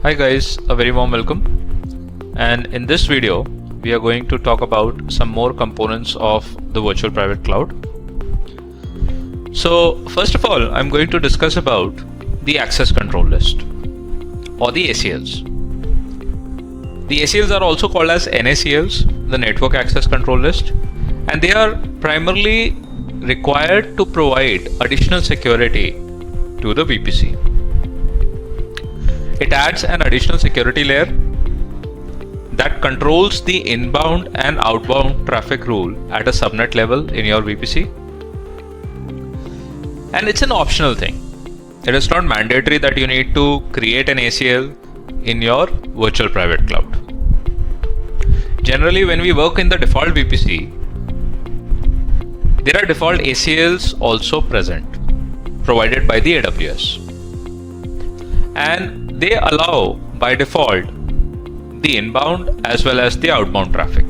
Hi guys, a very warm welcome, and in this video we are going to talk about some more components of the virtual private cloud. So first of all, I'm going to discuss about the access control list or the ACLs. The ACLs are also called as NACLs, the network access control list, and they are primarily required to provide additional security to the VPC. It adds an additional security layer that controls the inbound and outbound traffic rule at a subnet level in your VPC. And it's an optional thing. It is not mandatory that you need to create an ACL in your virtual private cloud. Generally, when we work in the default VPC, there are default ACLs also present, provided by the AWS. And they allow by default the inbound as well as the outbound traffic.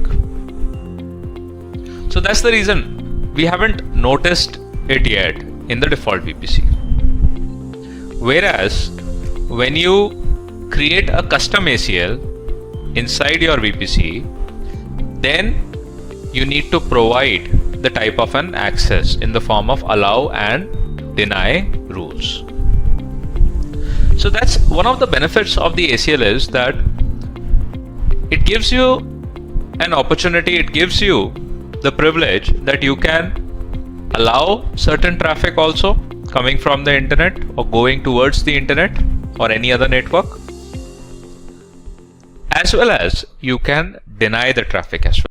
So that's the reason we haven't noticed it yet in the default VPC. Whereas when you create a custom ACL inside your VPC, then you need to provide the type of an access in the form of allow and deny rules. So that's one of the benefits of the ACL is that it gives you an opportunity, it gives you the privilege that you can allow certain traffic also coming from the internet or going towards the internet or any other network, as well as you can deny the traffic as well.